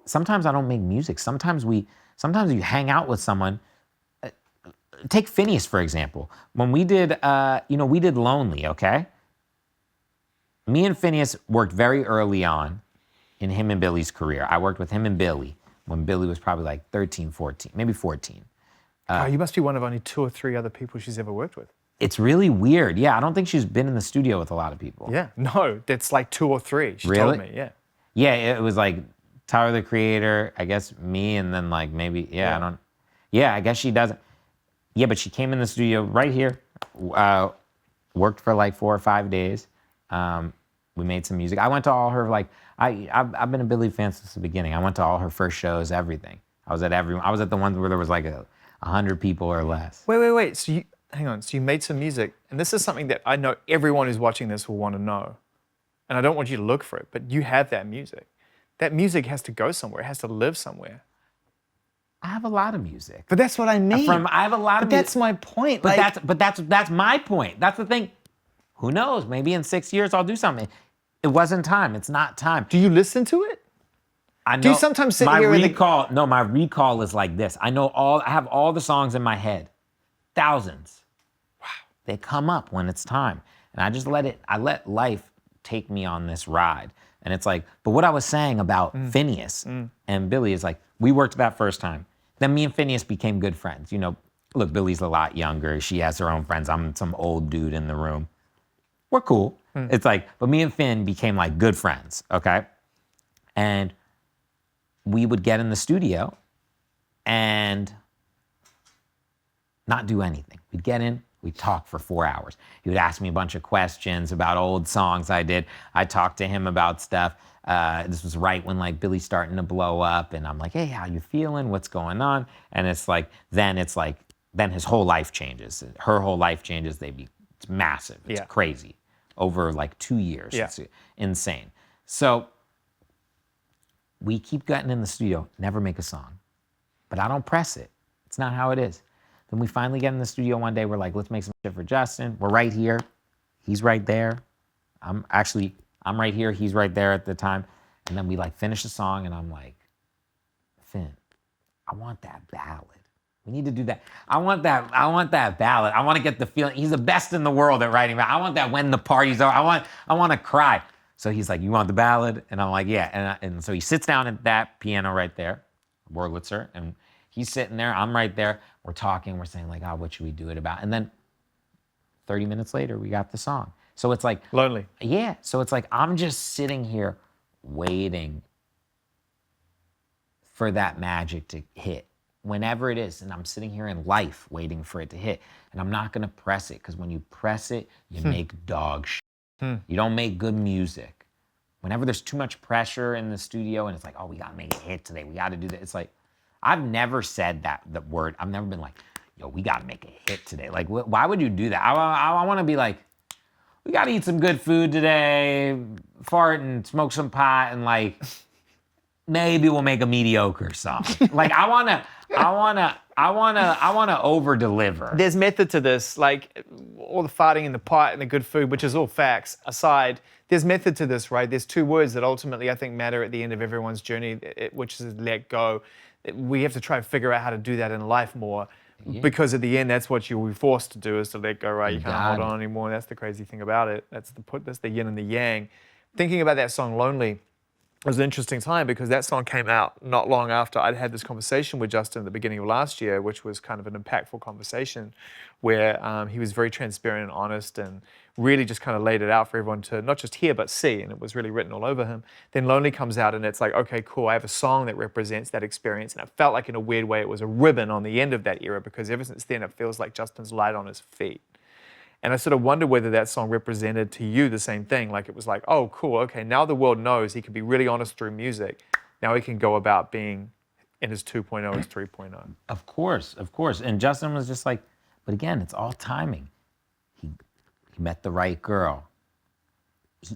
sometimes I don't make music. Sometimes you hang out with someone. Take Phineas, for example. When we did, we did Lonely, okay? Me and Phineas worked very early on in him and Billy's career. I worked with him and Billy when Billy was probably like 13, 14, maybe 14. You must be one of only 2 or 3 other people she's ever worked with. It's really weird. Yeah, I don't think she's been in the studio with a lot of people. Yeah, no, that's like 2 or 3. She Really? told me, yeah. Yeah, it was like Tyler, the Creator, I guess me, and then like maybe, I guess she doesn't. Yeah, but she came in the studio right here, worked for like 4 or 5 days. We made some music. I went to all her, like, I've been a Billie fan since the beginning. I went to all her first shows, everything. I was at the ones where there was like 100 people or less. Wait. So hang on. So you made some music, and this is something that I know everyone who's watching this will want to know. And I don't want you to look for it, but you have that music. That music has to go somewhere. It has to live somewhere. I have a lot of music. But that's what I mean. I have a lot of music. music. That's my point. But that's my point. That's the thing. Who knows? Maybe in 6 years I'll do something. It wasn't time. It's not time. Do you listen to it? I know. Do you sometimes sit here my recall is like this. I have all the songs in my head. Thousands. Wow. They come up when it's time. And I just let life take me on this ride. And it's like, but what I was saying about Phineas and Billy is like, we worked that first time. Then me and Phineas became good friends. You know, look, Billy's a lot younger. She has her own friends. I'm some old dude in the room. We're cool. It's like, but me and Finn became like good friends, okay? And we would get in the studio and not do anything. We'd get in, we'd talk for 4 hours. He would ask me a bunch of questions about old songs I did. I'd talk to him about stuff. This was right when like Billy's starting to blow up, and I'm like, hey, how you feeling? What's going on? And then his whole life changes. Her whole life changes. It's massive. It's crazy. Over like 2 years. Yeah. It's insane. So we keep getting in the studio, never make a song. But I don't press it. It's not how it is. Then we finally get in the studio one day. We're like, let's make some shit for Justin. We're right here. He's right there. I'm right here. He's right there at the time. And then we like finish the song, and I'm like, Finn, I want that ballad. We need to do that. I want that ballad. I want to get the feeling. He's the best in the world at writing ballad. I want that when the party's over. I want to cry. So he's like, you want the ballad? And I'm like, yeah. And so he sits down at that piano right there, Wurlitzer, and he's sitting there. I'm right there. We're talking. We're saying like, what should we do it about? And then 30 minutes later, we got the song. So it's like Lonely. Yeah. So it's like I'm just sitting here waiting for that magic to hit. Whenever it is, and I'm sitting here in life waiting for it to hit, and I'm not gonna press it, because when you press it, you make dog shit. You don't make good music. Whenever there's too much pressure in the studio, and it's like, oh, we gotta make a hit today, we gotta do that. It's like, I've never said the word. I've never been like, yo, we gotta make a hit today. Like, why would you do that? I wanna be like, we gotta eat some good food today, fart and smoke some pot, and like, maybe we'll make a mediocre song. Like, I wanna over deliver. There's method to this, like all the farting in the pot and the good food, which is all facts aside. There's method to this, right? There's 2 words that ultimately I think matter at the end of everyone's journey, which is let go. We have to try and figure out how to do that in life more, because at the end, that's what you'll be forced to do, is to let go, right? You can't hold on anymore. That's the crazy thing about it. That's the yin and the yang. Thinking about that song, Lonely, it was an interesting time, because that song came out not long after I'd had this conversation with Justin at the beginning of last year, which was kind of an impactful conversation where he was very transparent and honest and really just kind of laid it out for everyone to not just hear but see, and it was really written all over him. Then Lonely comes out, and it's like, okay, cool, I have a song that represents that experience, and it felt like in a weird way it was a ribbon on the end of that era, because ever since then it feels like Justin's light on his feet. And I sort of wonder whether that song represented to you the same thing. Like, it was like, oh, cool, okay, now the world knows he can be really honest through music. Now he can go about being in his 2.0, his 3.0. Of course. And Justin was just like, but again, it's all timing. He met the right girl.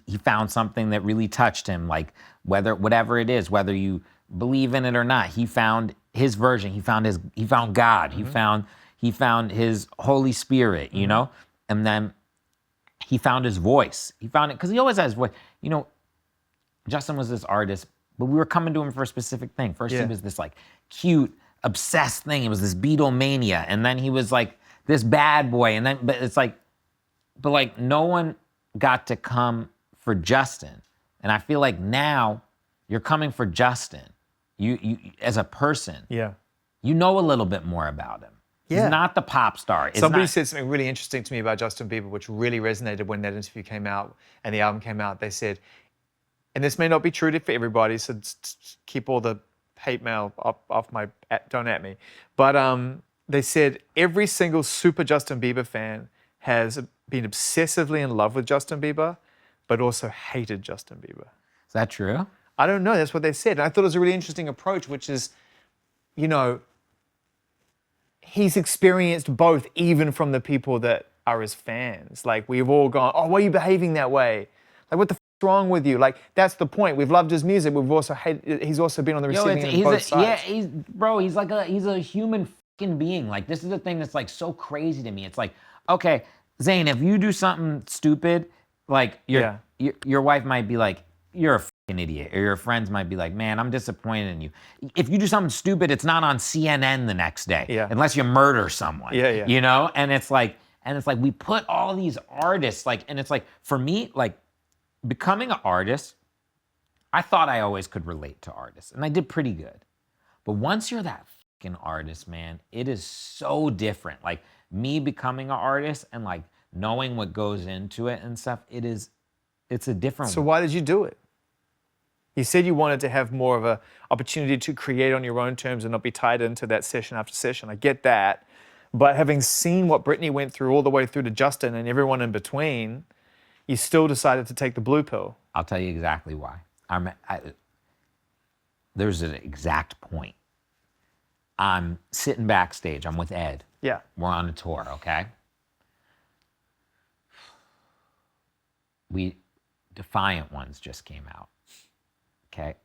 He found something that really touched him, like whatever it is, whether you believe in it or not. He found his version. He found God. Mm-hmm. He found his Holy Spirit, you know? And then he found his voice. He found it, because he always has voice. You know, Justin was this artist But we were coming to him for a specific thing. First, he Yeah. was this like cute, obsessed thing. It was this Beatlemania. And then he was like this bad boy. And then, but it's like, but like no one got to come for Justin. And I feel like now you're coming for Justin. You as a person, Yeah. you know a little bit more about him. Yeah. He's not the pop star. It's Somebody not, said something really interesting to me about Justin Bieber, which really resonated when that interview came out and the album came out. They said, and this may not be true for everybody, so keep all the hate mail off my, don't at me. But they said every single super Justin Bieber fan has been obsessively in love with Justin Bieber, but also hated Justin Bieber. is that true? I don't know. That's what they said. And I thought it was a really interesting approach, which is, you know, he's experienced both, even from the people that are his fans. Like, we've all gone, oh, why are you behaving that way? Like, what the f***'s wrong with you? Like, that's the point. We've loved his music. We've also hated, he's also been on the receiving end of both sides. Yeah, he's a human fucking being. Like, this is the thing that's like so crazy to me. It's like, okay, Zane, if you do something stupid, like your wife might be like, you're a fucking idiot. Or your friends might be like, man, I'm disappointed in you. If you do something stupid, it's not on CNN the next day. Yeah. Unless you murder someone. Yeah. You know? And it's like we put all these artists, like, and it's like, for me, like, becoming an artist, I thought I always could relate to artists. And I did pretty good. But once you're that fucking artist, man, it is so different. Like, me becoming an artist and like knowing what goes into it and stuff, it's a different So why did you do it? You said you wanted to have more of an opportunity to create on your own terms and not be tied into that session after session. I get that. But having seen what Britney went through all the way through to Justin and everyone in between, you still decided to take the blue pill. I'll tell you exactly why. There's an exact point. I'm sitting backstage. I'm with Ed. Yeah. We're on a tour, okay? Defiant Ones just came out. Okay?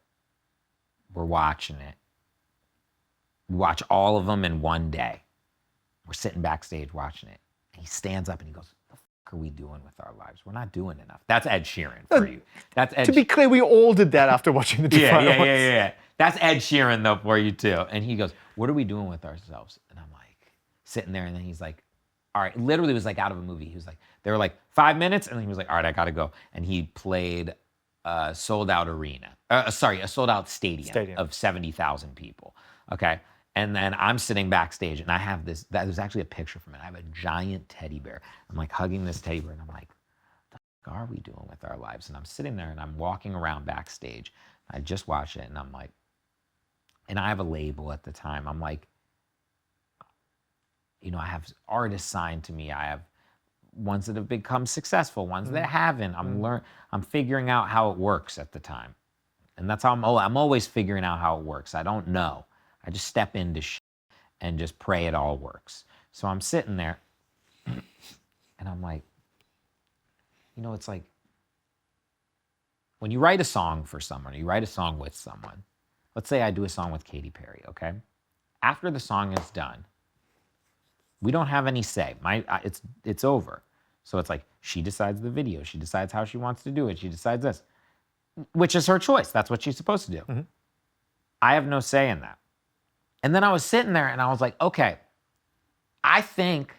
We're watching it. We watch all of them in one day. We're sitting backstage watching it. And he stands up and he goes, "What the fuck are we doing with our lives? We're not doing enough." That's Ed Sheeran for you. That's Ed. To be clear, we all did that after watching the Defiant Ones. Yeah. That's Ed Sheeran though for you too. And he goes, "What are we doing with ourselves?" And I'm like, sitting there, and then he's like, all right, literally it was like out of a movie. He was like, they were like 5 minutes, and then he was like, all right, I gotta go. And he played a sold out arena. A sold out stadium of 70,000 people. Okay. And then I'm sitting backstage and I have this, there's actually a picture from it. I have a giant teddy bear. I'm like hugging this teddy bear and I'm like, what the fuck are we doing with our lives? And I'm sitting there and I'm walking around backstage. I just watched it and I'm like, and I have a label at the time. I'm like, you know, I have artists signed to me. I have ones that have become successful, ones that haven't. I'm figuring out how it works at the time. And that's how I'm always figuring out how it works. I don't know. I just step into shit and just pray it all works. So I'm sitting there and I'm like, you know, it's like when you write a song for someone, or you write a song with someone, let's say I do a song with Katy Perry, okay? After the song is done, we don't have any say. It's over. So it's like she decides the video. She decides how she wants to do it. She decides this, which is her choice. That's what she's supposed to do. Mm-hmm. I have no say in that. And then I was sitting there and I was like, okay, I think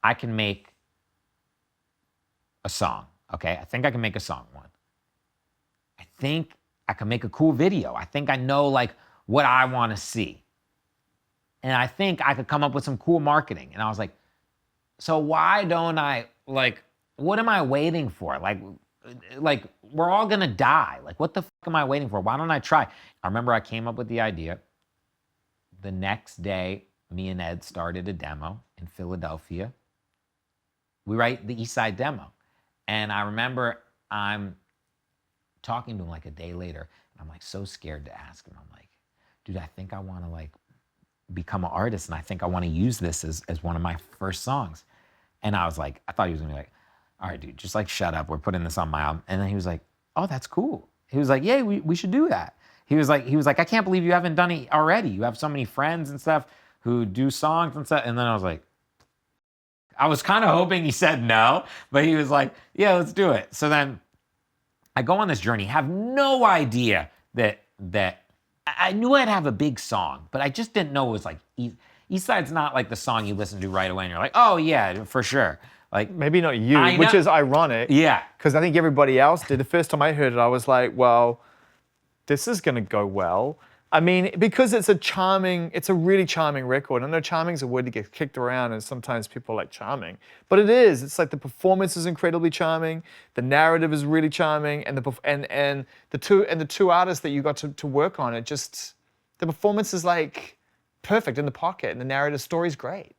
I can make a song. Okay, I think I can make a song one. I think I can make a cool video. I think I know like what I want to see. And I think I could come up with some cool marketing. And I was like, so why don't I, like, what am I waiting for? Like we're all gonna die. Like, what the fuck am I waiting for? Why don't I try? I remember I came up with the idea. The next day, me and Ed started a demo in Philadelphia. We write the East Side demo. And I remember I'm talking to him like a day later. And I'm like so scared to ask him. I'm like, dude, I think I wanna like become an artist and I think I want to use this as one of my first songs. And I was like, I thought he was gonna be like, all right, dude, just like shut up. We're putting this on my album. And then he was like, oh, that's cool. He was like, yeah, we should do that. He was like, I can't believe you haven't done it already. You have so many friends and stuff who do songs and stuff. And then I was like, I was kind of hoping he said no, but he was like, yeah, let's do it. So then I go on this journey, have no idea that I knew I'd have a big song, but I just didn't know it was like East Side's not like the song you listen to right away and you're like, oh yeah, for sure. Like Maybe not you, I which know- is ironic. Yeah. Because I think everybody else did. The first time I heard it, I was like, well, this is going to go well. I mean, because it's a really charming record. I know charming's a word that gets kicked around and sometimes people like charming. But it is. It's like the performance is incredibly charming. The narrative is really charming. And the two artists that you got to work on, the performance is like perfect in the pocket and the narrative story's great.